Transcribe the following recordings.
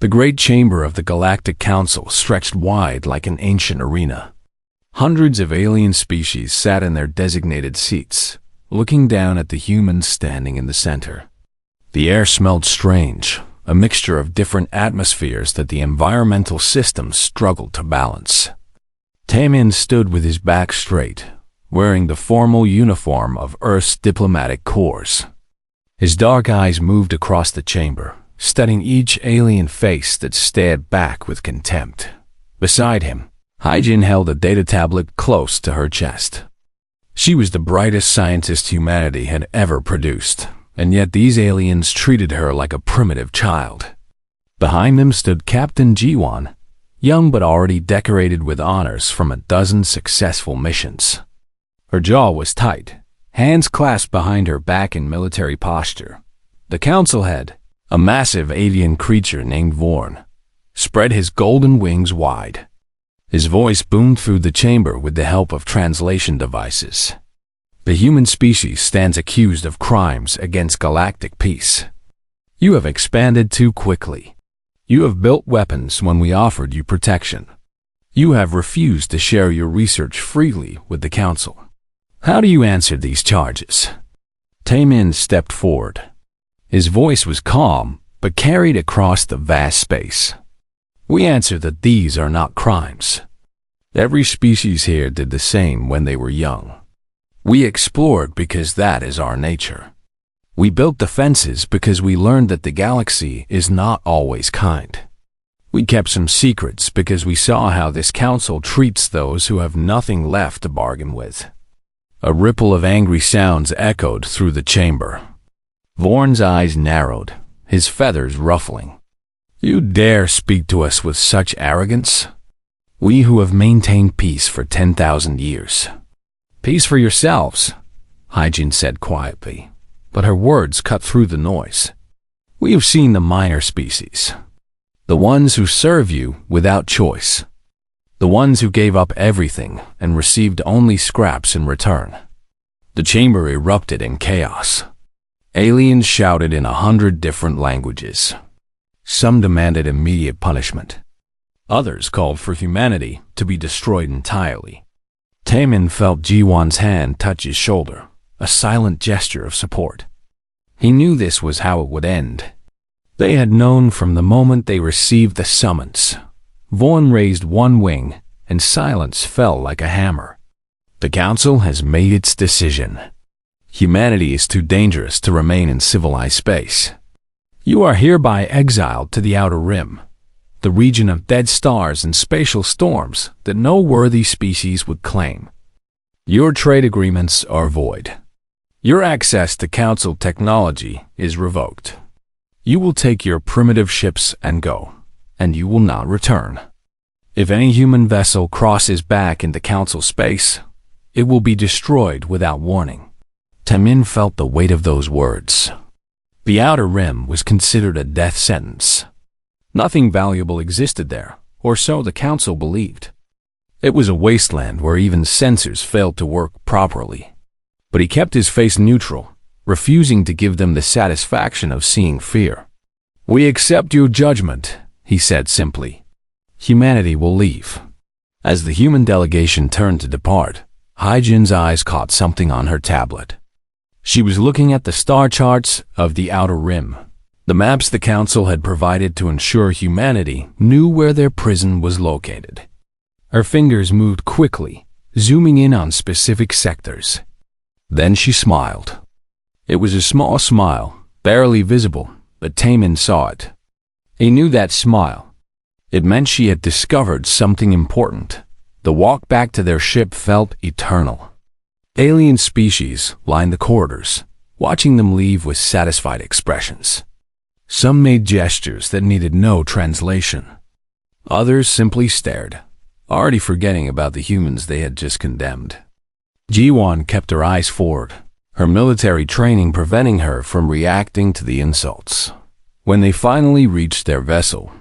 The great chamber of the Galactic Council stretched wide like an ancient arena. Hundreds of alien species sat in their designated seats, looking down at the humans standing in the center. The air smelled strange, a mixture of different atmospheres that the environmental systems struggled to balance. Taemin stood with his back straight, wearing the formal uniform of Earth's diplomatic corps. His dark eyes moved across the chamber, studying each alien face that stared back with contempt. Beside him, Hyjin held a data tablet close to her chest. She was the brightest scientist humanity had ever produced, and yet these aliens treated her like a primitive child. Behind them stood Captain Jiwon, young but already decorated with honors from a dozen successful missions. Her jaw was tight, hands clasped behind her back in military posture. The council head, a massive avian creature named Vorn, spread his golden wings wide. His voice boomed through the chamber with the help of translation devices. The human species stands accused of crimes against galactic peace. You have expanded too quickly. You have built weapons when we offered you protection. You have refused to share your research freely with the Council. How do you answer these charges? Taemin stepped forward. His voice was calm, but carried across the vast space. We answer that these are not crimes. Every species here did the same when they were young. We explored because that is our nature. We built defenses because we learned that the galaxy is not always kind. We kept some secrets because we saw how this council treats those who have nothing left to bargain with. A ripple of angry sounds echoed through the chamber. Vorn's eyes narrowed, his feathers ruffling. You dare speak to us with such arrogance? We who have maintained peace for 10,000 years. Peace for yourselves, Hyjin said quietly, but her words cut through the noise. We have seen the minor species. The ones who serve you without choice. The ones who gave up everything and received only scraps in return. The chamber erupted in chaos. Aliens shouted in 100 different languages. Some demanded immediate punishment. Others called for humanity to be destroyed entirely. Taemin felt Jiwon's hand touch his shoulder, a silent gesture of support. He knew this was how it would end. They had known from the moment they received the summons. Vorn raised one wing, and silence fell like a hammer. The Council has made its decision. Humanity is too dangerous to remain in civilized space. You are hereby exiled to the Outer Rim, the region of dead stars and spatial storms that no worthy species would claim. Your trade agreements are void. Your access to Council technology is revoked. You will take your primitive ships and go, and you will not return. If any human vessel crosses back into Council space, it will be destroyed without warning. Taemin felt the weight of those words. The Outer Rim was considered a death sentence. Nothing valuable existed there, or so the Council believed. It was a wasteland where even sensors failed to work properly. But he kept his face neutral, refusing to give them the satisfaction of seeing fear. We accept your judgment, he said simply. Humanity will leave. As the human delegation turned to depart, Hyjin's eyes caught something on her tablet. She was looking at the star charts of the Outer Rim, the maps the Council had provided to ensure humanity knew where their prison was located. Her fingers moved quickly, zooming in on specific sectors. Then she smiled. It was a small smile, barely visible, but Taemin saw it. He knew that smile. It meant she had discovered something important. The walk back to their ship felt eternal. Alien species lined the corridors, watching them leave with satisfied expressions. Some made gestures that needed no translation. Others simply stared, already forgetting about the humans they had just condemned. Jiwon kept her eyes forward, her military training preventing her from reacting to the insults. When they finally reached their vessel,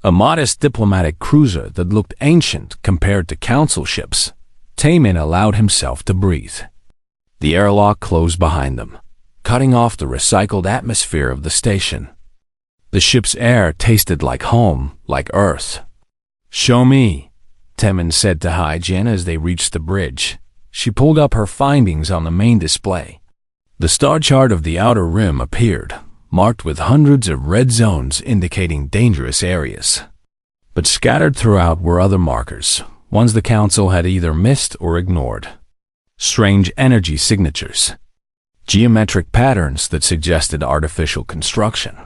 a modest diplomatic cruiser that looked ancient compared to Council ships, Taemin allowed himself to breathe. The airlock closed behind them, cutting off the recycled atmosphere of the station. The ship's air tasted like home, like Earth. "Show me," Temin said to Hyjin as they reached the bridge. She pulled up her findings on the main display. The star chart of the outer rim appeared, marked with hundreds of red zones indicating dangerous areas. But scattered throughout were other markers, ones the Council had either missed or ignored. Strange energy signatures. Geometric patterns that suggested artificial construction.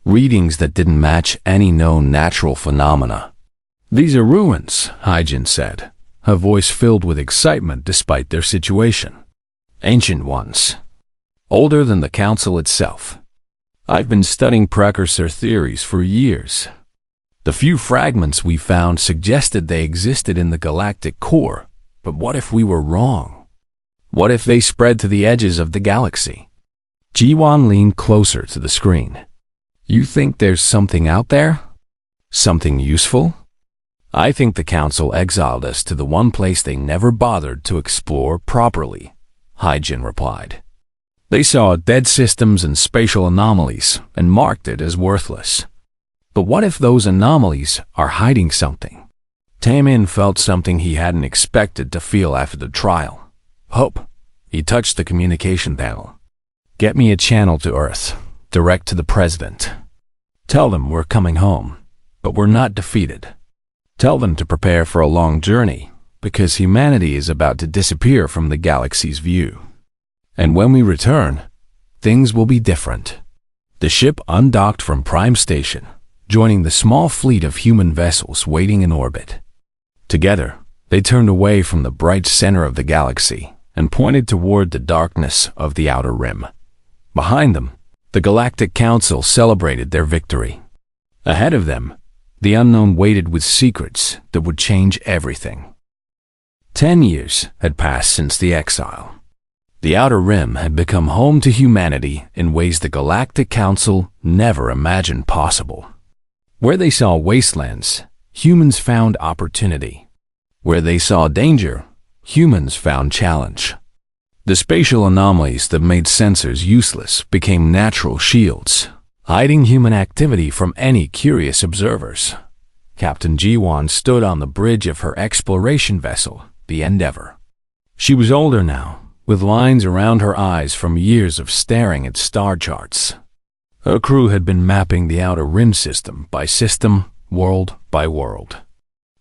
Readings that didn't match any known natural phenomena. "These are ruins," Hyjin said, her voice filled with excitement despite their situation. "Ancient ones. Older than the Council itself. I've been studying precursor theories for years. The few fragments we found suggested they existed in the galactic core, but what if we were wrong? What if they spread to the edges of the galaxy?" Jiwan leaned closer to the screen. "You think there's something out there? Something useful?" "I think the Council exiled us to the one place they never bothered to explore properly," Hyjin replied. "They saw dead systems and spatial anomalies and marked it as worthless. But what if those anomalies are hiding something?" Taemin felt something he hadn't expected to feel after the trial. Hope. He touched the communication panel. "Get me a channel to Earth, direct to the President. Tell them we're coming home, but we're not defeated. Tell them to prepare for a long journey, because humanity is about to disappear from the galaxy's view. And when we return, things will be different." The ship undocked from Prime Station, joining the small fleet of human vessels waiting in orbit. Together, they turned away from the bright center of the galaxy and pointed toward the darkness of the outer rim. Behind them, the Galactic Council celebrated their victory. Ahead of them, the unknown waited with secrets that would change everything. 10 years had passed since the exile. The outer rim had become home to humanity in ways the Galactic Council never imagined possible. Where they saw wastelands, humans found opportunity. Where they saw danger, humans found challenge. The spatial anomalies that made sensors useless became natural shields, hiding human activity from any curious observers. Captain Jiwan stood on the bridge of her exploration vessel, the Endeavor. She was older now, with lines around her eyes from years of staring at star charts. Her crew had been mapping the outer rim system by system, world by world.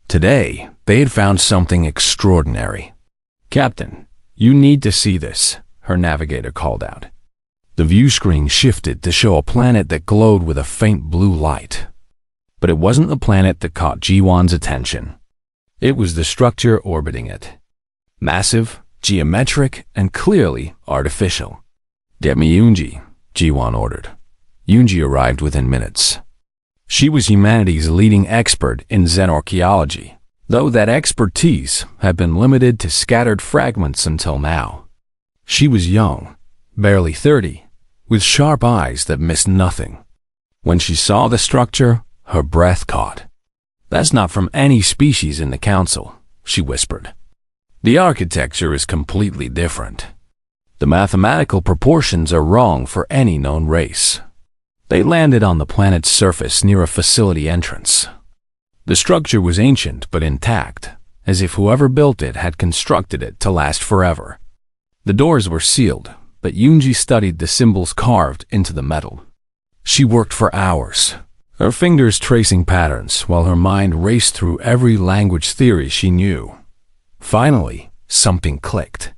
Today, they had found something extraordinary. "Captain, you need to see this," her navigator called out. The view screen shifted to show a planet that glowed with a faint blue light. But it wasn't the planet that caught Jiwan's attention. It was the structure orbiting it. Massive, geometric, and clearly artificial. "Get me Yoonji," Jiwan ordered. Yoonji arrived within minutes. She was humanity's leading expert in xenorchaeology, though that expertise had been limited to scattered fragments until now. She was young, barely 30, with sharp eyes that missed nothing. When she saw the structure, her breath caught. "That's not from any species in the Council," she whispered. "The architecture is completely different. The mathematical proportions are wrong for any known race." They landed on the planet's surface near a facility entrance. The structure was ancient but intact, as if whoever built it had constructed it to last forever. The doors were sealed, but Yoonji studied the symbols carved into the metal. She worked for hours, her fingers tracing patterns while her mind raced through every language theory she knew. Finally, something clicked.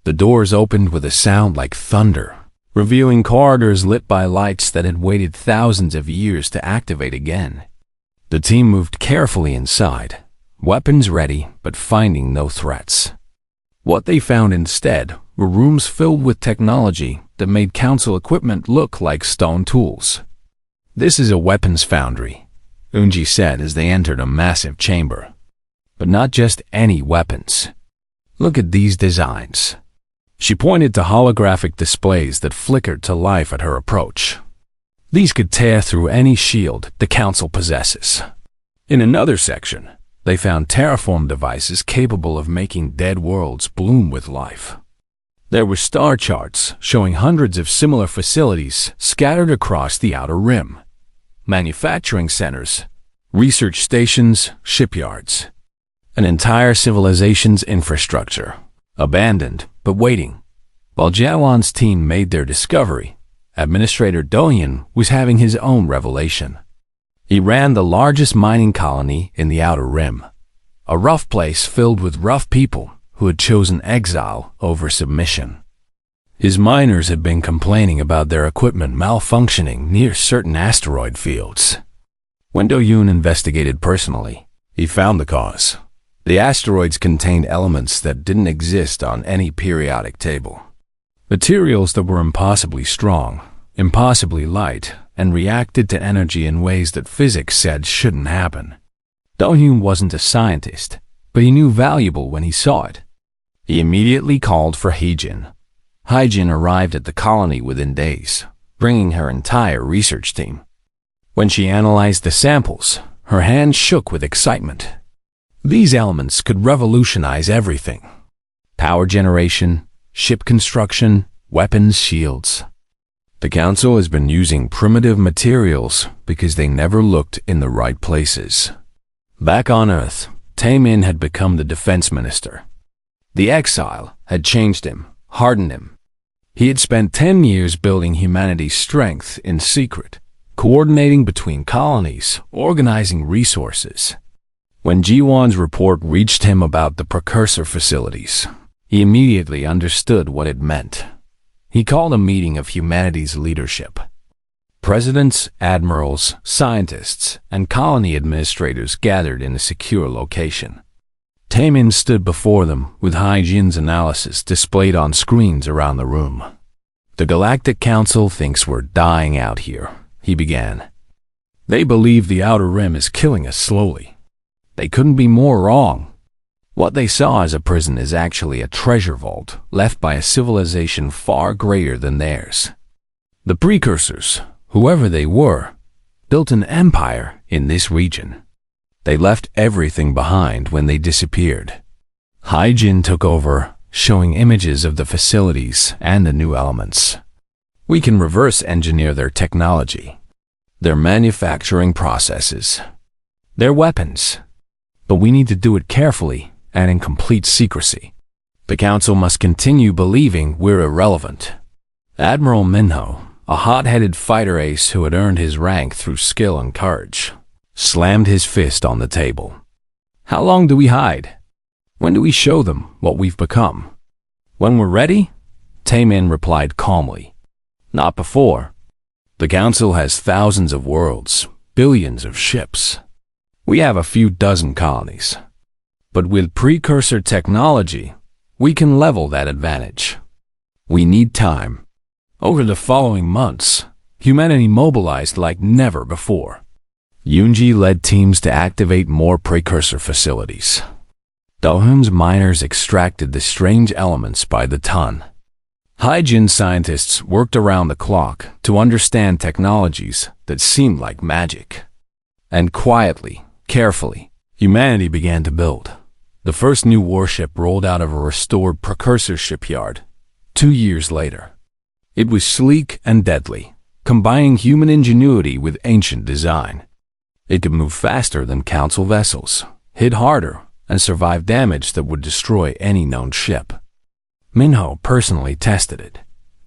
The doors opened with a sound like thunder, revealing corridors lit by lights that had waited thousands of years to activate again. The team moved carefully inside, weapons ready but finding no threats. What they found instead were rooms filled with technology that made Council equipment look like stone tools. "This is a weapons foundry," Yoonji said as they entered a massive chamber. But not just any weapons. "Look at these designs." She pointed to holographic displays that flickered to life at her approach. "These could tear through any shield the Council possesses." In another section, they found terraform devices capable of making dead worlds bloom with life. There were star charts showing hundreds of similar facilities scattered across the outer rim. manufacturing centers, research stations, shipyards. An entire civilization's infrastructure, abandoned but waiting. While Jawan's team made their discovery, Administrator Dohyun was having his own revelation. He ran the largest mining colony in the Outer Rim, a rough place filled with rough people who had chosen exile over submission. His miners had been complaining about their equipment malfunctioning near certain asteroid fields. When Dohyun investigated personally, he found the cause. The asteroids contained elements that didn't exist on any periodic table. Materials that were impossibly strong, impossibly light, and reacted to energy in ways that physics said shouldn't happen. Dohyun wasn't a scientist, but he knew valuable when he saw it. He immediately called for Haejin. Haejin arrived at the colony within days, bringing her entire research team. When she analyzed the samples, her hands shook with excitement. These elements could revolutionize everything: power generation, ship construction, weapons, shields. The Council has been using primitive materials because they never looked in the right places. Back on Earth, Taemin had become the defense minister. The Exile had changed him, hardened him. He had spent 10 years building humanity's strength in secret, coordinating between colonies, organizing resources. When Jiwon's report reached him about the precursor facilities, he immediately understood what it meant. He called a meeting of humanity's leadership. Presidents, admirals, scientists, and colony administrators gathered in a secure location. Taemin stood before them with Haejin's analysis displayed on screens around the room. "The Galactic Council thinks we're dying out here," he began. "They believe the Outer Rim is killing us slowly. They couldn't be more wrong. What they saw as a prison is actually a treasure vault left by a civilization far greater than theirs. The precursors, whoever they were, built an empire in this region. They left everything behind when they disappeared." Haejin took over, showing images of the facilities and the new elements. "We can reverse engineer their technology, their manufacturing processes, their weapons. But we need to do it carefully and in complete secrecy. The Council must continue believing we're irrelevant." Admiral Minho, a hot-headed fighter ace who had earned his rank through skill and courage, slammed his fist on the table. "How long do we hide? When do we show them what we've become?" "When we're ready," Taemin replied calmly. "Not before. The Council has thousands of worlds, billions of ships. We have a few dozen colonies. But with precursor technology, we can level that advantage. We need time." Over the following months, humanity mobilized like never before. Yoonji led teams to activate more precursor facilities. Dohyun's miners extracted the strange elements by the ton. Haejin scientists worked around the clock to understand technologies that seemed like magic. And quietly, carefully, humanity began to build. The first new warship rolled out of a restored precursor shipyard 2 years later. It was sleek and deadly, combining human ingenuity with ancient design. It could move faster than Council vessels, hit harder, and survive damage that would destroy any known ship. Minho personally tested it,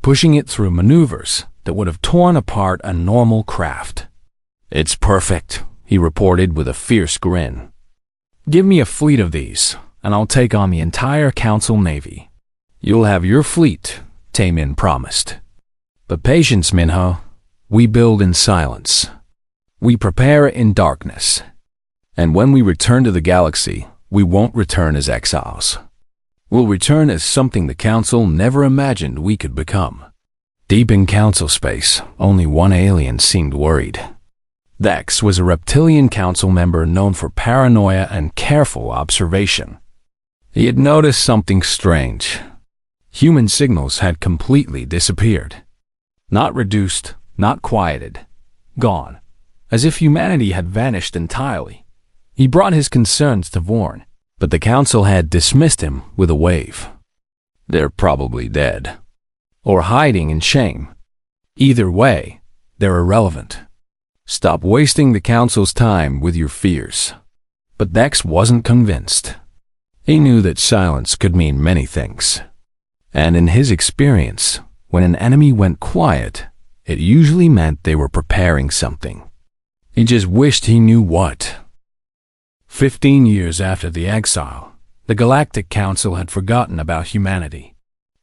pushing it through maneuvers that would have torn apart a normal craft. "It's perfect," he reported with a fierce grin. "Give me a fleet of these, and I'll take on the entire Council Navy." "You'll have your fleet," Taemin promised. "But patience, Minho. We build in silence. We prepare in darkness. And when we return to the galaxy, we won't return as exiles. We'll return as something the Council never imagined we could become." Deep in Council space, only one alien seemed worried. Dex was a reptilian Council member known for paranoia and careful observation. He had noticed something strange. Human signals had completely disappeared. Not reduced, not quieted. Gone. As if humanity had vanished entirely. He brought his concerns to Vorn, but the Council had dismissed him with a wave. "They're probably dead. Or hiding in shame. Either way, they're irrelevant. Stop wasting the Council's time with your fears. But Dex wasn't convinced. He knew that silence could mean many things. And in his experience, when an enemy went quiet, it usually meant they were preparing something. He just wished he knew what. 15 years after the Exile, the Galactic Council had forgotten about humanity.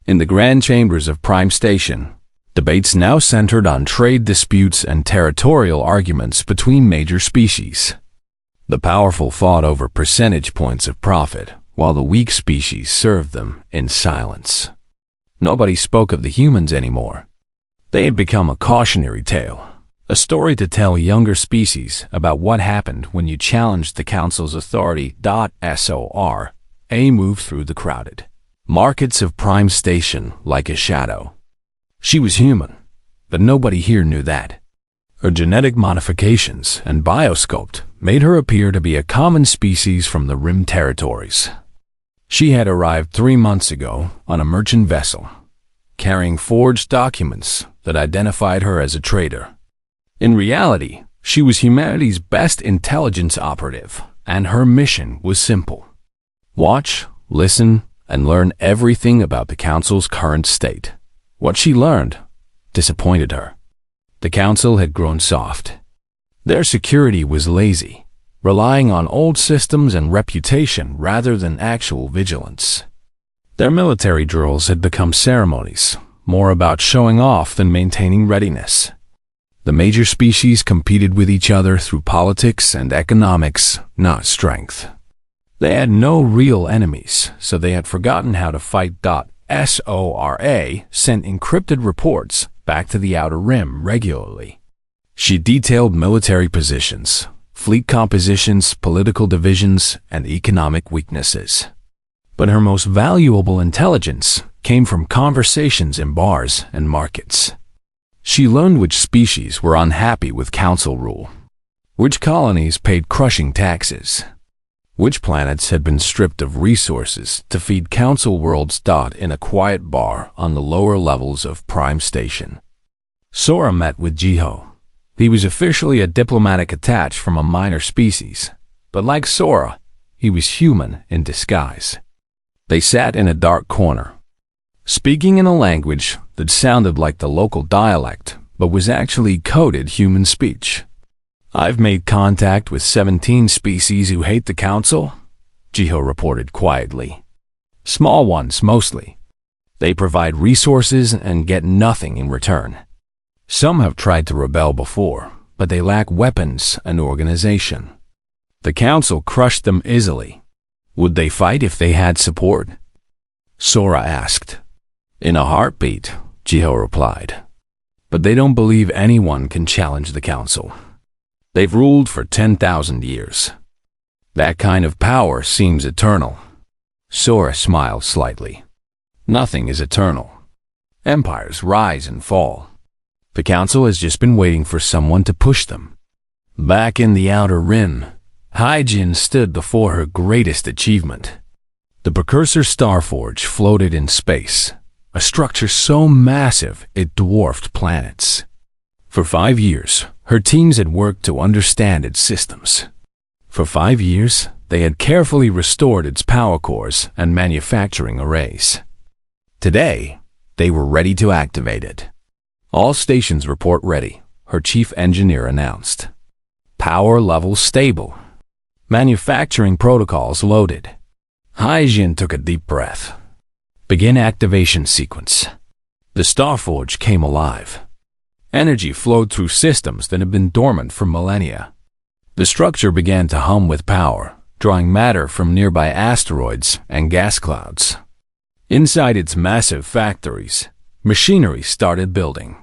In the grand chambers of Prime Station, debates now centered on trade disputes and territorial arguments between major species. The powerful fought over percentage points of profit, while the weak species served them in silence. Nobody spoke of the humans anymore. They had become a cautionary tale, a story to tell younger species about what happened when you challenged the Council's authority. SORA moved through the crowded markets of Prime Station like a shadow. She was human, but nobody here knew that. Her genetic modifications and biosculpt made her appear to be a common species from the Rim territories. She had arrived 3 months ago on a merchant vessel, carrying forged documents that identified her as a traitor. In reality, she was humanity's best intelligence operative, and her mission was simple. Watch, listen, and learn everything about the Council's current state. What she learned disappointed her. The Council had grown soft. Their security was lazy, relying on old systems and reputation rather than actual vigilance. Their military drills had become ceremonies, more about showing off than maintaining readiness. The major species competed with each other through politics and economics, not strength. They had no real enemies, so they had forgotten how to fight. SORA sent encrypted reports back to the Outer Rim regularly. She detailed military positions, fleet compositions, political divisions, and economic weaknesses. But her most valuable intelligence came from conversations in bars and markets. She learned which species were unhappy with Council rule, which colonies paid crushing taxes, which planets had been stripped of resources to feed Council worlds. In a quiet bar on the lower levels of Prime Station, Sora met with Jiho. He was officially a diplomatic attached from a minor species, but like Sora, he was human in disguise. They sat in a dark corner, speaking in a language that sounded like the local dialect, but was actually coded human speech. "I've made contact with 17 species who hate the Council," Jiho reported quietly. "Small ones, mostly. They provide resources and get nothing in return. Some have tried to rebel before, but they lack weapons and organization. The Council crushed them easily. Would they fight if they had support?" Sora asked. "In a heartbeat," Jiho replied. "But they don't believe anyone can challenge the Council. They've ruled for 10,000 years. That kind of power seems eternal." Sora smiled slightly. "Nothing is eternal. Empires rise and fall. The Council has just been waiting for someone to push them." Back in the Outer Rim, Hyjin stood before her greatest achievement. The precursor Starforge floated in space, a structure so massive it dwarfed planets. For 5 years, her teams had worked to understand its systems. For 5 years, they had carefully restored its power cores and manufacturing arrays. Today, they were ready to activate it. "All stations report ready," her chief engineer announced. "Power levels stable. Manufacturing protocols loaded." Hyjin took a deep breath. "Begin activation sequence." The Starforge came alive. Energy flowed through systems that had been dormant for millennia. The structure began to hum with power, drawing matter from nearby asteroids and gas clouds. Inside its massive factories, machinery started building.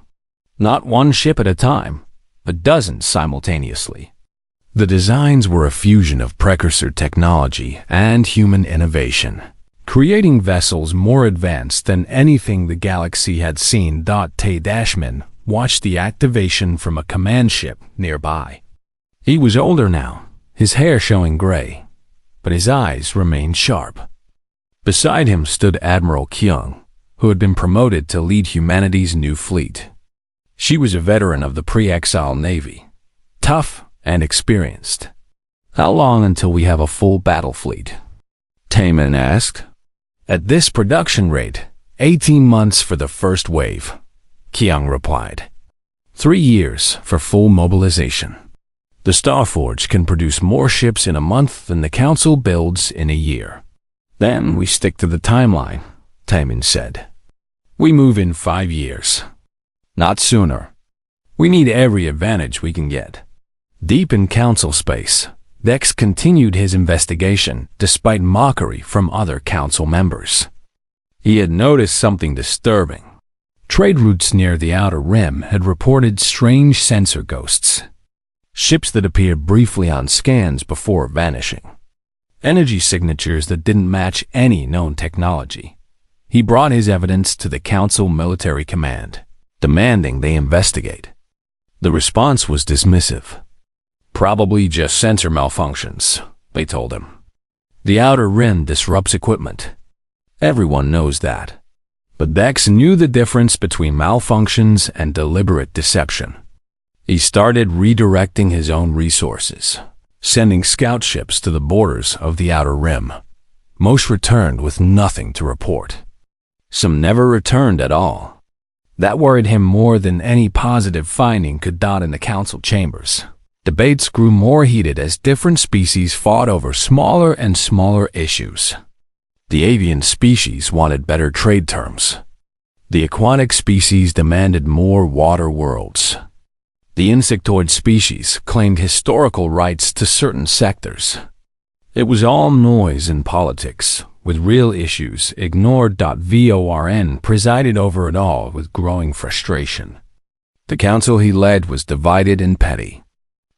Not one ship at a time, but dozens simultaneously. The designs were a fusion of precursor technology and human innovation, creating vessels more advanced than anything the galaxy had seen. Tay-Dashman watched the activation from a command ship nearby. He was older now, his hair showing gray, but his eyes remained sharp. Beside him stood Admiral Kyung, who had been promoted to lead humanity's new fleet. She was a veteran of the pre-Exile Navy. tough and experienced. How long until we have a full battle fleet? Taemin asked. At this production rate, 18 months for the first wave, Kyung replied. 3 years for full mobilization. The Starforge can produce more ships in a month than the Council builds in a year. Then we stick to the timeline, Taemin said. We move in 5 years. Not sooner. We need every advantage we can get. Deep in Council space, Dex continued his investigation despite mockery from other Council members. He had noticed something disturbing. Trade routes near the Outer Rim had reported strange sensor ghosts. Ships that appeared briefly on scans before vanishing. Energy signatures that didn't match any known technology. He brought his evidence to the Council Military Command, demanding they investigate. The response was dismissive. Probably just sensor malfunctions, they told him. The Outer Rim disrupts equipment. Everyone knows that. But Dex knew the difference between malfunctions and deliberate deception. He started redirecting his own resources, sending scout ships to the borders of the Outer Rim. Most returned with nothing to report. Some never returned at all. That worried him more than any positive finding could dot in the Council chambers. Debates grew more heated as different species fought over smaller and smaller issues. The avian species wanted better trade terms. The aquatic species demanded more water worlds. The insectoid species claimed historical rights to certain sectors. It was all noise in politics, with real issues ignored. Vorn presided over it all with growing frustration. The council he led was divided and petty,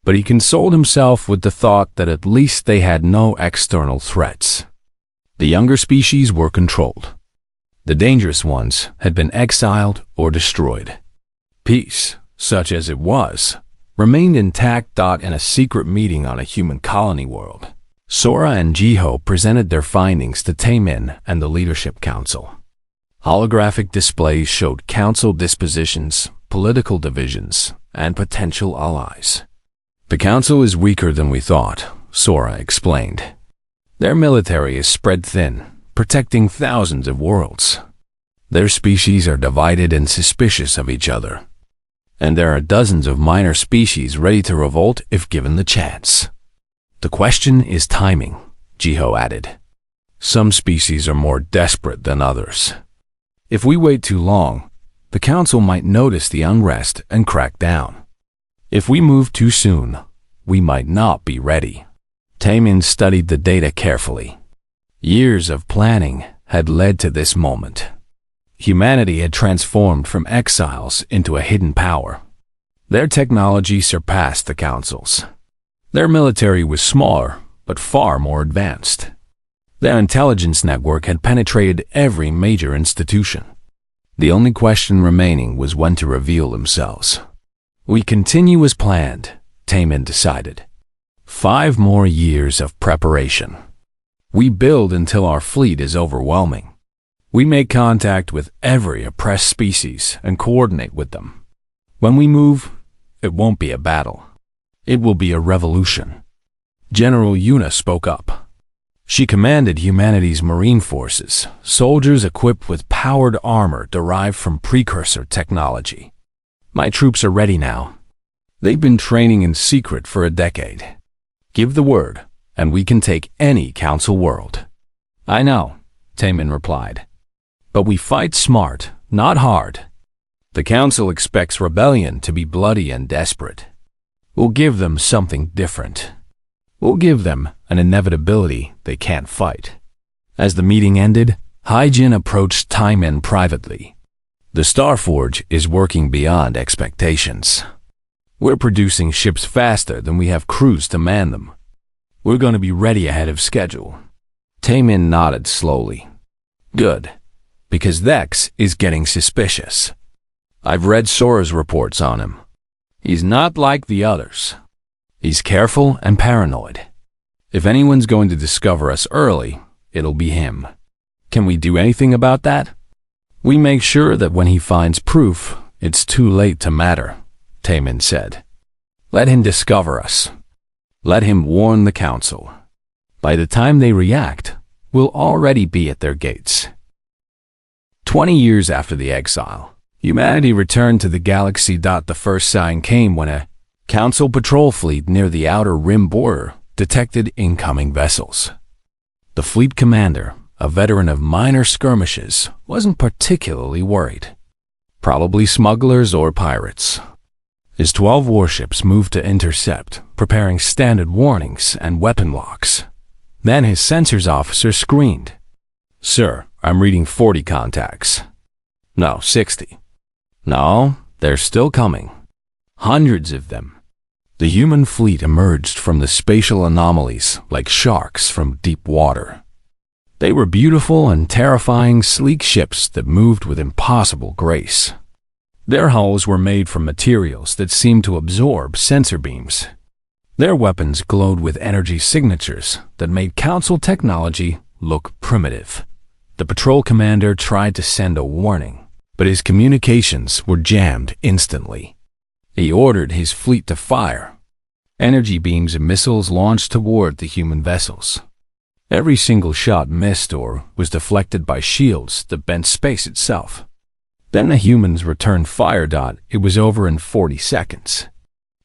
but he consoled himself with the thought that at least they had no external threats. The younger species were controlled. The dangerous ones had been exiled or destroyed. Peace, such as it was, remained intact. In a secret meeting on a human colony world, Sora and Jiho presented their findings to Taemin and the Leadership Council. Holographic displays showed council dispositions, political divisions, and potential allies. The council is weaker than we thought, Sora explained. Their military is spread thin, protecting thousands of worlds. Their species are divided and suspicious of each other. And there are dozens of minor species ready to revolt if given the chance. The question is timing, Jiho added. Some species are more desperate than others. If we wait too long, the council might notice the unrest and crack down. If we move too soon, we might not be ready. Taemin studied the data carefully. Years of planning had led to this moment. Humanity had transformed from exiles into a hidden power. Their technology surpassed the council's. Their military was smaller, but far more advanced. Their intelligence network had penetrated every major institution. The only question remaining was when to reveal themselves. We continue as planned, Taemin decided. 5 more years of preparation. We build until our fleet is overwhelming. We make contact with every oppressed species and coordinate with them. When we move, it won't be a battle. It will be a revolution. General Yuna spoke up. She commanded humanity's marine forces, soldiers equipped with powered armor derived from precursor technology. My troops are ready now. They've been training in secret for a decade. Give the word, and we can take any council world. I know, Taemin replied. But we fight smart, not hard. The council expects rebellion to be bloody and desperate. We'll give them something different. We'll give them an inevitability they can't fight. As the meeting ended, Haijin approached Taemin privately. The Starforge is working beyond expectations. We're producing ships faster than we have crews to man them. We're going to be ready ahead of schedule. Taemin nodded slowly. Good, because Dex is getting suspicious. I've read Sora's reports on him. He's not like the others. He's careful and paranoid. If anyone's going to discover us early, it'll be him. Can we do anything about that? We make sure that when he finds proof, it's too late to matter, Taemin said. Let him discover us. Let him warn the Council. By the time they react, we'll already be at their gates. 20 years after the exile, humanity returned to the galaxy. The first sign came when a Council patrol fleet near the outer rim border detected incoming vessels. The fleet commander, a veteran of minor skirmishes, wasn't particularly worried. Probably smugglers or pirates. His 12 warships moved to intercept, preparing standard warnings and weapon locks. Then his sensors officer screamed, "Sir, I'm reading 40 contacts." "No, 60. "No, they're still coming." Hundreds of them. The human fleet emerged from the spatial anomalies like sharks from deep water. They were beautiful and terrifying, sleek ships that moved with impossible grace. Their hulls were made from materials that seemed to absorb sensor beams. Their weapons glowed with energy signatures that made Council technology look primitive. The patrol commander tried to send a warning, but his communications were jammed instantly. He ordered his fleet to fire. Energy beams and missiles launched toward the human vessels. Every single shot missed or was deflected by shields that bent space itself. Then the humans returned fire. It was over in 40 seconds.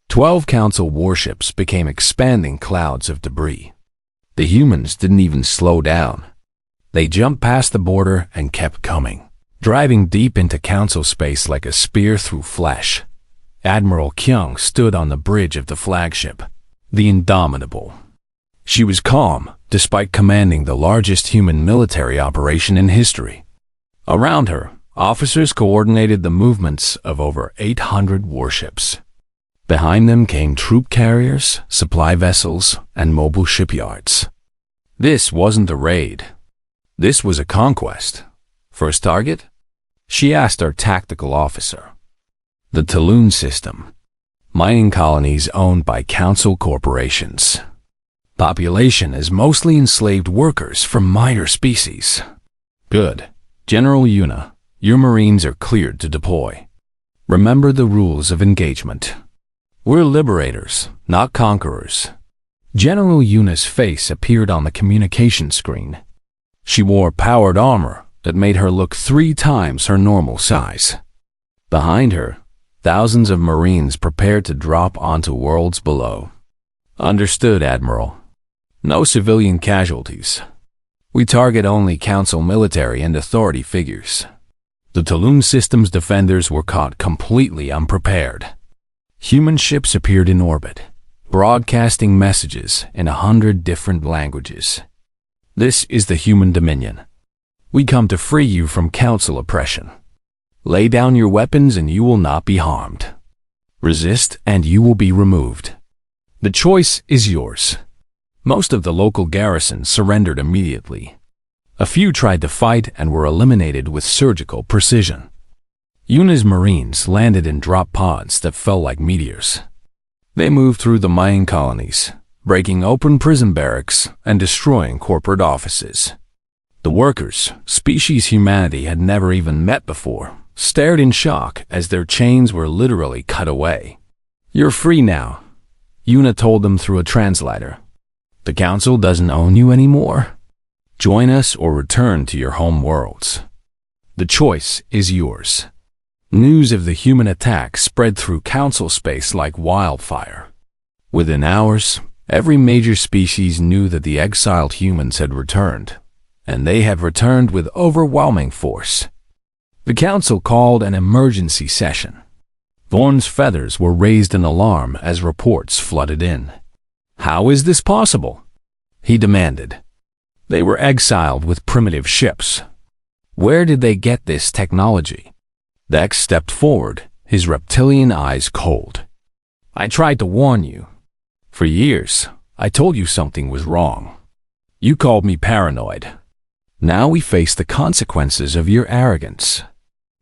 12 Council warships became expanding clouds of debris. The humans didn't even slow down. They jumped past the border and kept coming, driving deep into Council space like a spear through flesh. Admiral Kyung stood on the bridge of the flagship, the Indomitable. She was calm, despite commanding the largest human military operation in history. Around her, officers coordinated the movements of over 800 warships. Behind them came troop carriers, supply vessels, and mobile shipyards. This wasn't a raid. This was a conquest. First target? She asked our tactical officer. The Talon system. Mining colonies owned by Council corporations. Population is mostly enslaved workers from minor species. Good. General Yuna, your Marines are cleared to deploy. Remember the rules of engagement. We're liberators, not conquerors. General Yuna's face appeared on the communication screen. She wore powered armor that made her look 3 times her normal size. Behind her, thousands of Marines prepared to drop onto worlds below. Understood, Admiral. No civilian casualties. We target only Council military and authority figures. The Talon system's defenders were caught completely unprepared. Human ships appeared in orbit, broadcasting messages in 100 different languages. This is the human dominion. We come to free you from Council oppression. Lay down your weapons and you will not be harmed. Resist and you will be removed. The choice is yours. Most of the local garrisons surrendered immediately. A few tried to fight and were eliminated with surgical precision. Yuna's Marines landed in drop pods that fell like meteors. They moved through the mining colonies, breaking open prison barracks and destroying corporate offices. The workers, species humanity had never even met before, stared in shock as their chains were literally cut away. "You're free now," Yuna told them through a translator. "The Council doesn't own you anymore. Join us or return to your home worlds. The choice is yours." News of the human attack spread through Council space like wildfire. Within hours, every major species knew that the exiled humans had returned, and they had returned with overwhelming force. The Council called an emergency session. Vorn's feathers were raised in alarm as reports flooded in. "How is this possible?" he demanded. They were exiled with primitive ships. Where did they get this technology? Dex stepped forward, his reptilian eyes cold. "I tried to warn you. For years, I told you something was wrong. You called me paranoid. Now we face the consequences of your arrogance.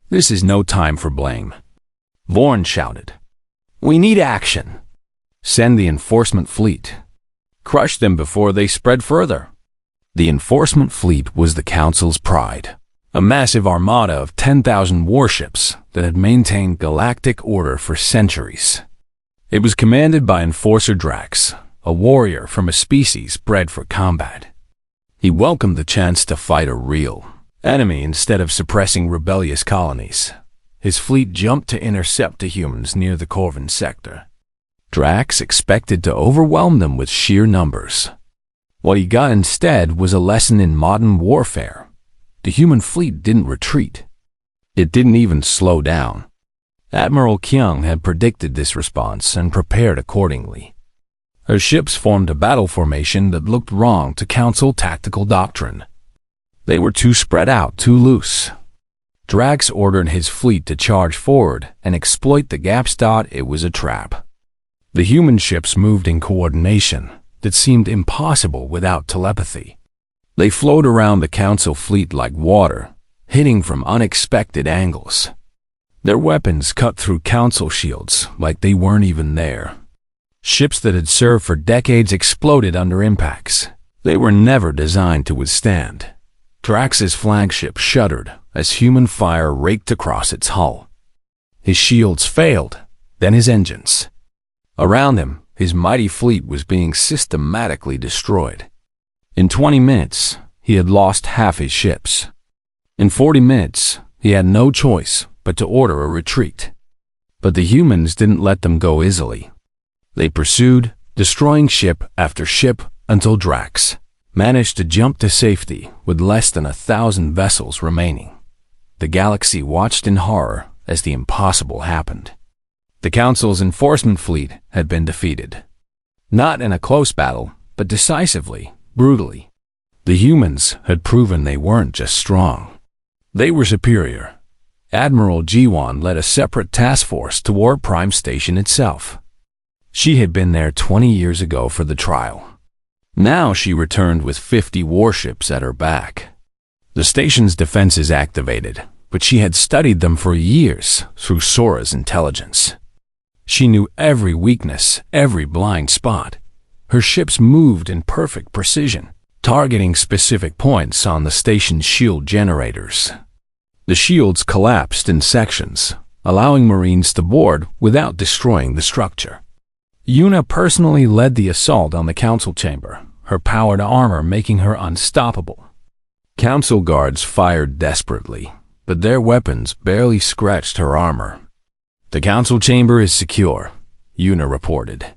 This is no time for blame." Vorn shouted. "We need action. Send the enforcement fleet. Crush them before they spread further." The enforcement fleet was the Council's pride, a massive armada of 10,000 warships that had maintained galactic order for centuries. It was commanded by Enforcer Drax, a warrior from a species bred for combat. He welcomed the chance to fight a real enemy instead of suppressing rebellious colonies. His fleet jumped to intercept the humans near the Corvin sector. Drax expected to overwhelm them with sheer numbers. What he got instead was a lesson in modern warfare. The human fleet didn't retreat. It didn't even slow down. Admiral Kyung had predicted this response and prepared accordingly. Her ships formed a battle formation that looked wrong to Council tactical doctrine. They were too spread out, too loose. Drax ordered his fleet to charge forward and exploit the gaps. It was a trap. The human ships moved in coordination that seemed impossible without telepathy. They flowed around the Council fleet like water, hitting from unexpected angles. Their weapons cut through Council shields like they weren't even there. Ships that had served for decades exploded under impacts. They were never designed to withstand. Drax's flagship shuddered as human fire raked across its hull. His shields failed, then his engines. Around him, his mighty fleet was being systematically destroyed. In 20 minutes, he had lost half his ships. In 40 minutes, he had no choice but to order a retreat. But the humans didn't let them go easily. They pursued, destroying ship after ship until Drax managed to jump to safety with less than 1,000 vessels remaining. The galaxy watched in horror as the impossible happened. The Council's enforcement fleet had been defeated. Not in a close battle, but decisively, brutally. The humans had proven they weren't just strong. They were superior. Admiral Jiwon led a separate task force to War Prime Station itself. She had been there 20 years ago for the trial. Now she returned with 50 warships at her back. The station's defenses activated, but she had studied them for years through Sora's intelligence. She knew every weakness, every blind spot. Her ships moved in perfect precision, targeting specific points on the station's shield generators. The shields collapsed in sections, allowing Marines to board without destroying the structure. Yuna personally led the assault on the Council chamber, her powered armor making her unstoppable. Council guards fired desperately, but their weapons barely scratched her armor. "The Council chamber is secure," Yuna reported.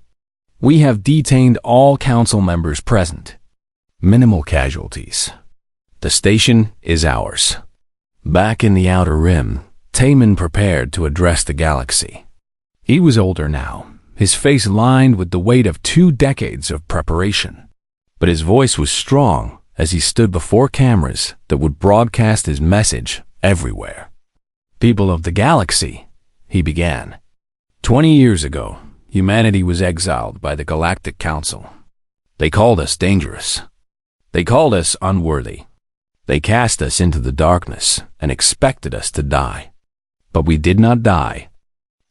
"We have detained all Council members present. Minimal casualties. The station is ours." Back in the Outer Rim, Taemin prepared to address the galaxy. He was older now, his face lined with the weight of 2 decades of preparation. But his voice was strong as he stood before cameras that would broadcast his message everywhere. "People of the galaxy," he began. 20 years ago, humanity was exiled by the Galactic Council. They called us dangerous. They called us unworthy. They cast us into the darkness and expected us to die. But we did not die.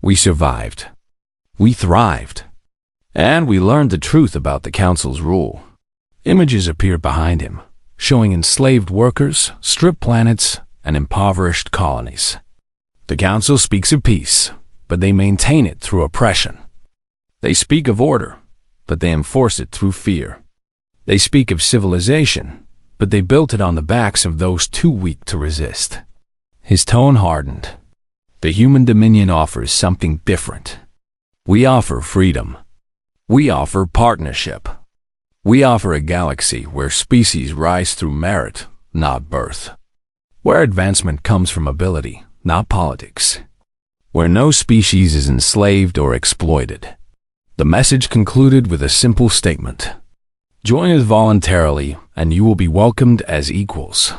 We survived. We thrived. And we learned the truth about the Council's rule. Images appeared behind him, showing enslaved workers, stripped planets, and impoverished colonies. The Council speaks of peace, but they maintain it through oppression. They speak of order, but they enforce it through fear. They speak of civilization, but they built it on the backs of those too weak to resist. His tone hardened. The human dominion offers something different. We offer freedom. We offer partnership. We offer a galaxy where species rise through merit, not birth. Where advancement comes from ability, not politics. Where no species is enslaved or exploited. The message concluded with a simple statement. Join us voluntarily, and you will be welcomed as equals.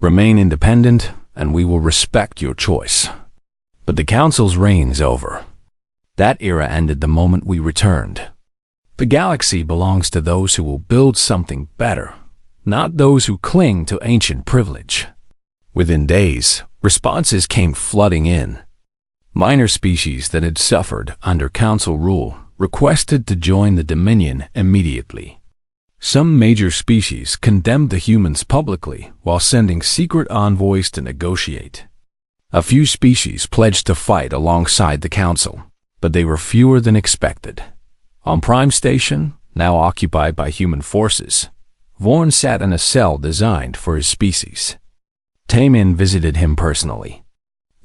Remain independent, and we will respect your choice. But the Council's reign's over. That era ended the moment we returned. The galaxy belongs to those who will build something better, not those who cling to ancient privilege. Within days, responses came flooding in. Minor species that had suffered under Council rule requested to join the Dominion immediately. Some major species condemned the humans publicly while sending secret envoys to negotiate. A few species pledged to fight alongside the Council, but they were fewer than expected. On Prime Station, now occupied by human forces, Vorn sat in a cell designed for his species. Taemin visited him personally.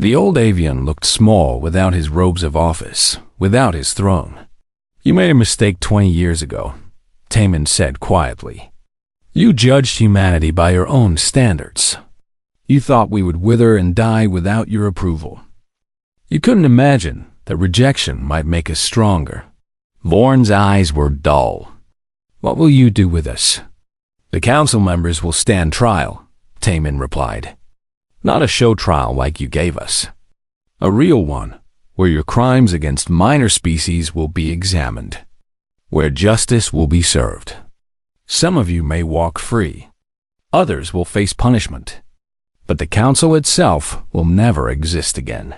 The old avian looked small without his robes of office, without his throne. "You made a mistake 20 years ago," Taemin said quietly. "You judged humanity by your own standards. You thought we would wither and die without your approval. You couldn't imagine that rejection might make us stronger." Vorn's eyes were dull. "What will you do with us?" "The council members will stand trial," Taemin replied. "Not a show trial like you gave us. A real one, where your crimes against minor species will be examined, where justice will be served. Some of you may walk free. Others will face punishment. But the council itself will never exist again."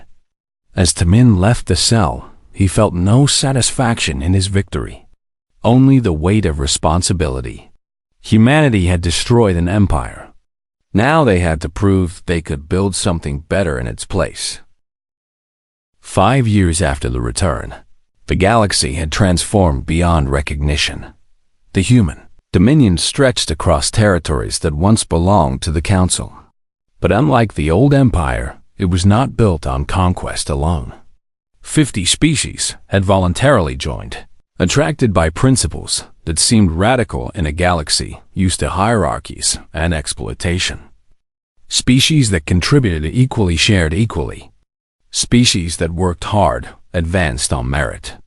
As Taemin left the cell, he felt no satisfaction in his victory, only the weight of responsibility. Humanity had destroyed an empire. Now they had to prove they could build something better in its place. 5 years after the return, the galaxy had transformed beyond recognition. The human dominion stretched across territories that once belonged to the council. But unlike the old empire, it was not built on conquest alone. 50 species had voluntarily joined, attracted by principles that seemed radical in a galaxy used to hierarchies and exploitation. Species that contributed equally shared equally. Species that worked hard advanced on merit.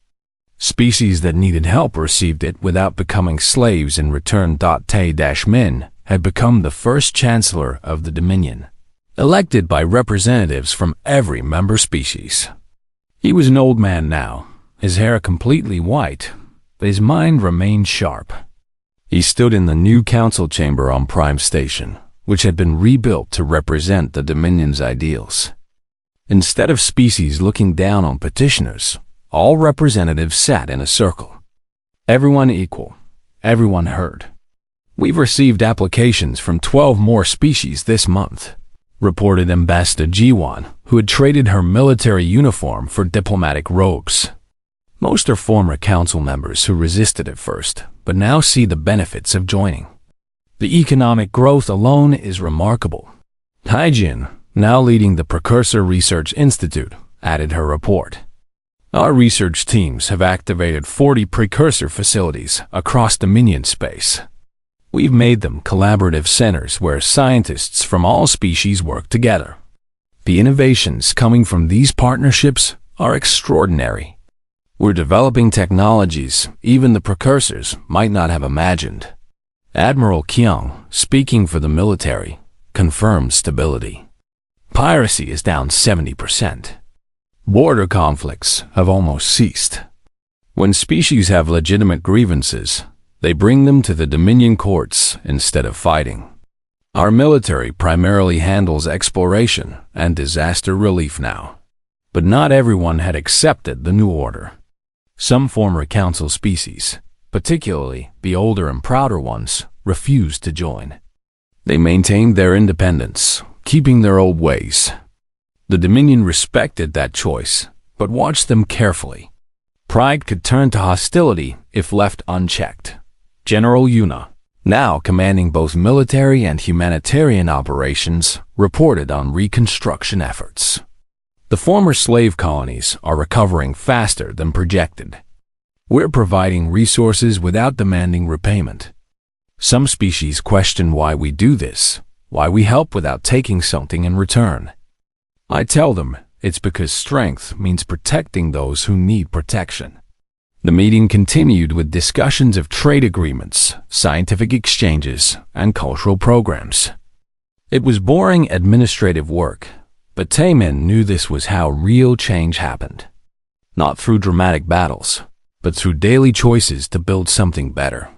Species that needed help received it without becoming slaves in return. Tae-Min had become the first chancellor of the Dominion, elected by representatives from every member species. He was an old man now, his hair completely white, but his mind remained sharp. He stood in the new council chamber on Prime Station, which had been rebuilt to represent the Dominion's ideals. Instead of species looking down on petitioners, all representatives sat in a circle. Everyone equal, everyone heard. "We've received applications from 12 more species this month," reported Ambassador Jiwon, who had traded her military uniform for diplomatic robes. "Most are former council members who resisted at first, but now see the benefits of joining. The economic growth alone is remarkable." Taejin, now leading the Precursor Research Institute, added her report. "Our research teams have activated 40 precursor facilities across Dominion space. We've made them collaborative centers where scientists from all species work together. The innovations coming from these partnerships are extraordinary. We're developing technologies even the precursors might not have imagined." Admiral Kyung, speaking for the military, confirmed stability. "Piracy is down 70%. Border conflicts have almost ceased. When species have legitimate grievances, they bring them to the Dominion courts instead of fighting. Our military primarily handles exploration and disaster relief now." But not everyone had accepted the new order. Some former council species, particularly the older and prouder ones, refused to join. They maintained their independence, keeping their old ways. The Dominion respected that choice, but watched them carefully. Pride could turn to hostility if left unchecked. General Yuna, now commanding both military and humanitarian operations, reported on reconstruction efforts. "The former slave colonies are recovering faster than projected. We're providing resources without demanding repayment. Some species question why we do this, why we help without taking something in return. I tell them it's because strength means protecting those who need protection." The meeting continued with discussions of trade agreements, scientific exchanges, and cultural programs. It was boring administrative work, but Taemin knew this was how real change happened. Not through dramatic battles, but through daily choices to build something better.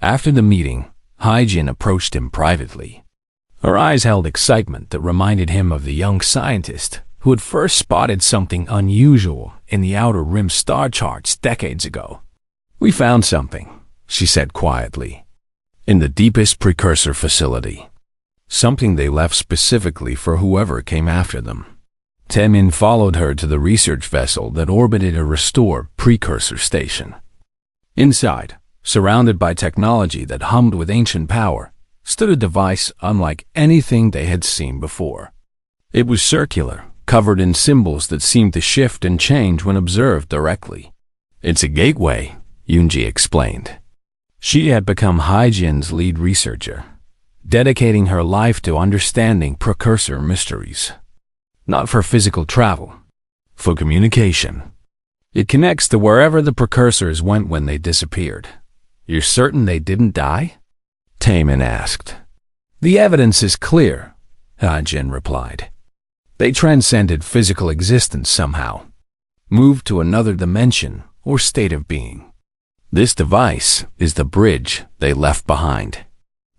After the meeting, Haijin approached him privately. Her eyes held excitement that reminded him of the young scientist who had first spotted something unusual in the outer rim star charts decades ago. "We found something," she said quietly, "in the deepest precursor facility. Something they left specifically for whoever came after them. Temin followed her to the research vessel that orbited a restored, precursor station. Inside, surrounded by technology that hummed with ancient power, stood a device unlike anything they had seen before. It was circular, covered in symbols that seemed to shift and change when observed directly. "It's a gateway," Yunji explained. She had become Haijin's lead researcher, dedicating her life to understanding precursor mysteries. Not for physical travel, for communication. It connects to wherever the precursors went when they disappeared. "You're certain they didn't die?" Taemin asked. "The evidence is clear," Haijin replied. "They transcended physical existence somehow, moved to another dimension or state of being. This device is the bridge they left behind."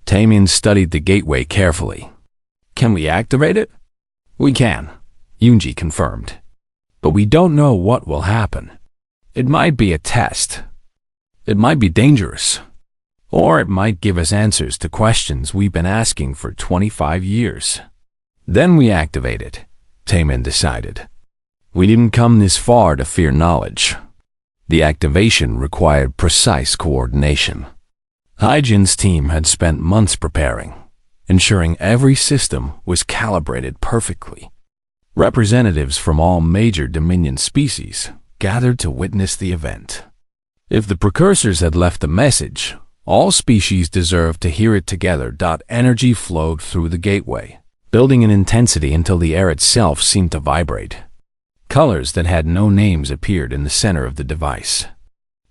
Taemin studied the gateway carefully. "Can we activate it?" "We can," Yunji confirmed. "But we don't know what will happen. It might be a test. It might be dangerous. Or it might give us answers to questions we've been asking for 25 years. Then we activate it," Taemin decided. "We didn't come this far to fear knowledge." The activation required precise coordination. Haijin's team had spent months preparing, ensuring every system was calibrated perfectly. Representatives from all major Dominion species gathered to witness the event. If the precursors had left a message, all species deserved to hear it together. Energy flowed through the gateway, building in intensity until the air itself seemed to vibrate. Colors that had no names appeared in the center of the device.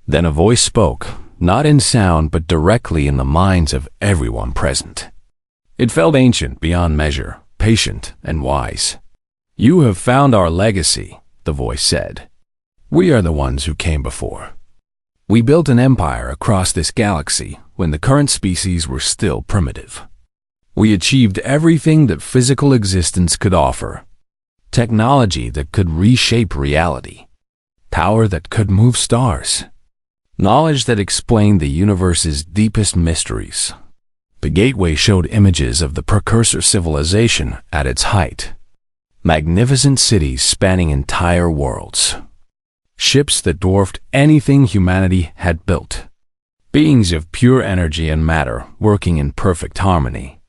Then a voice spoke, not in sound but directly in the minds of everyone present. It felt ancient beyond measure, patient and wise. "You have found our legacy," the voice said. "We are the ones who came before. We built an empire across this galaxy when the current species were still primitive. We achieved everything that physical existence could offer. Technology that could reshape reality. Power that could move stars. Knowledge that explained the universe's deepest mysteries." The gateway showed images of the precursor civilization at its height. Magnificent cities spanning entire worlds. Ships that dwarfed anything humanity had built. Beings of pure energy and matter working in perfect harmony.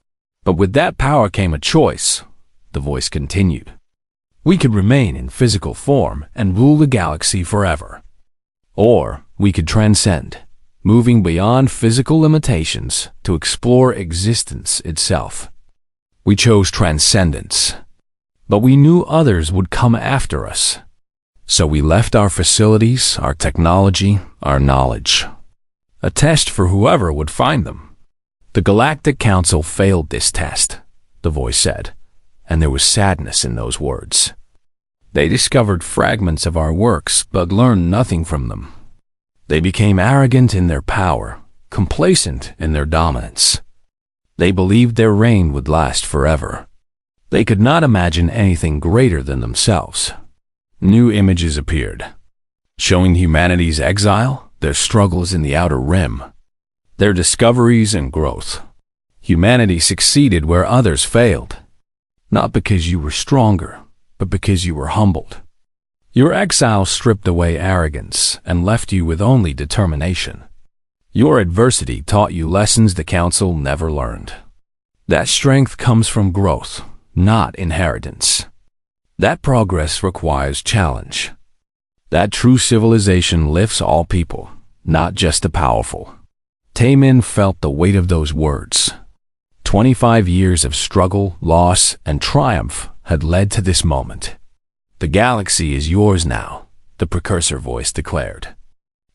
"But with that power came a choice," the voice continued. "We could remain in physical form and rule the galaxy forever. Or we could transcend, moving beyond physical limitations to explore existence itself. We chose transcendence. But we knew others would come after us. So we left our facilities, our technology, our knowledge. A test for whoever would find them. The Galactic Council failed this test," the voice said, and there was sadness in those words. "They discovered fragments of our works but learned nothing from them. They became arrogant in their power, complacent in their dominance. They believed their reign would last forever. They could not imagine anything greater than themselves." New images appeared, showing humanity's exile, their struggles in the outer rim, their discoveries and growth. Humanity succeeded where others failed, not because you were stronger, but because you were humbled. Your exile stripped away arrogance and left you with only determination. Your adversity taught you lessons the Council never learned. That strength comes from growth, not inheritance. That progress requires challenge. That true civilization lifts all people, not just the powerful. Taemin felt the weight of those words. 25 years of struggle, loss, and triumph had led to this moment. "The galaxy is yours now," the precursor voice declared.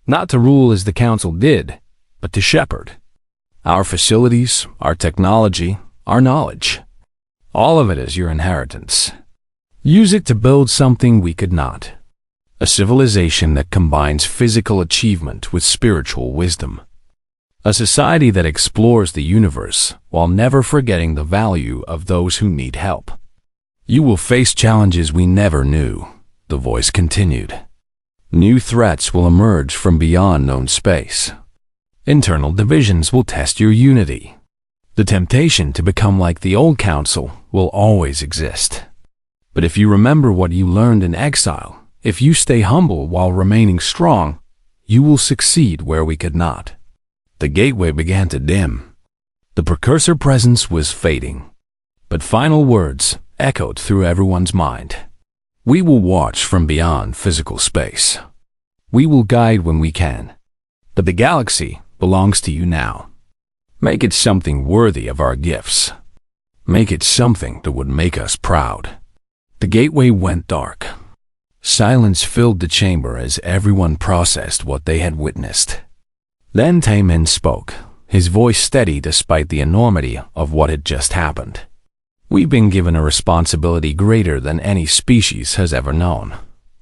"Not to rule as the Council did, but to shepherd. Our facilities, our technology, our knowledge. All of it is your inheritance. Use it to build something we could not. A civilization that combines physical achievement with spiritual wisdom. A society that explores the universe while never forgetting the value of those who need help. You will face challenges we never knew," the voice continued. "New threats will emerge from beyond known space. Internal divisions will test your unity. The temptation to become like the old Council will always exist. But if you remember what you learned in exile, if you stay humble while remaining strong, you will succeed where we could not. The gateway began to dim. The precursor presence was fading. But final words echoed through everyone's mind. We will watch from beyond physical space. We will guide when we can. But the galaxy belongs to you now. Make it something worthy of our gifts. Make it something that would make us proud. The gateway went dark. Silence filled the chamber as everyone processed what they had witnessed. Then Taemin spoke, his voice steady despite the enormity of what had just happened. We've been given a responsibility greater than any species has ever known,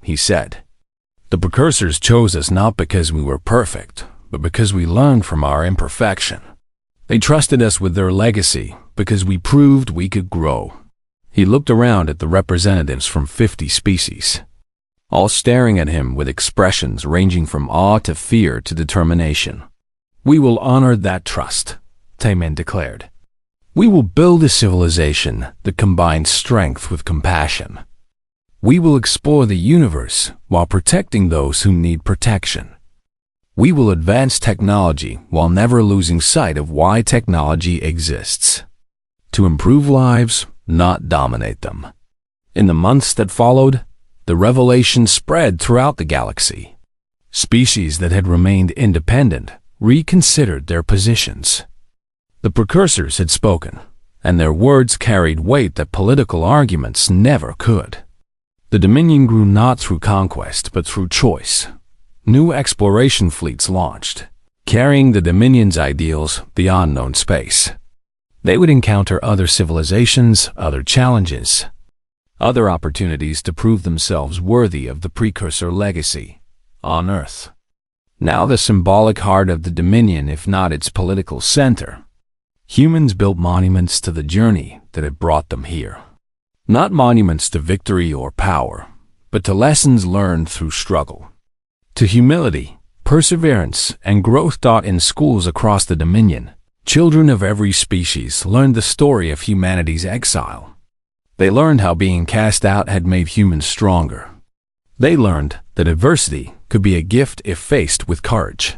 he said. The precursors chose us not because we were perfect, but because we learned from our imperfection. They trusted us with their legacy because we proved we could grow. He looked around at the representatives from 50 species, all staring at him with expressions ranging from awe to fear to determination. We will honor that trust, Taemin declared. We will build a civilization that combines strength with compassion. We will explore the universe while protecting those who need protection. We will advance technology while never losing sight of why technology exists. To improve lives, not dominate them. In the months that followed, the revelation spread throughout the galaxy. Species that had remained independent reconsidered their positions. The precursors had spoken, and their words carried weight that political arguments never could. The Dominion grew not through conquest, but through choice. New exploration fleets launched, carrying the Dominion's ideals beyond known space. They would encounter other civilizations, other challenges, other opportunities to prove themselves worthy of the precursor legacy on Earth. Now the symbolic heart of the Dominion, if not its political center, humans built monuments to the journey that had brought them here. Not monuments to victory or power, but to lessons learned through struggle. To humility, perseverance, and growth taught in schools across the Dominion, children of every species learned the story of humanity's exile. They learned how being cast out had made humans stronger. They learned that adversity could be a gift if faced with courage.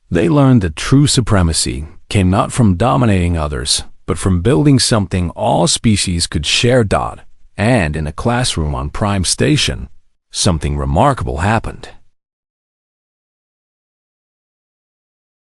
They learned that true supremacy came not from dominating others, but from building something all species could share. And in a classroom on Prime Station, something remarkable happened.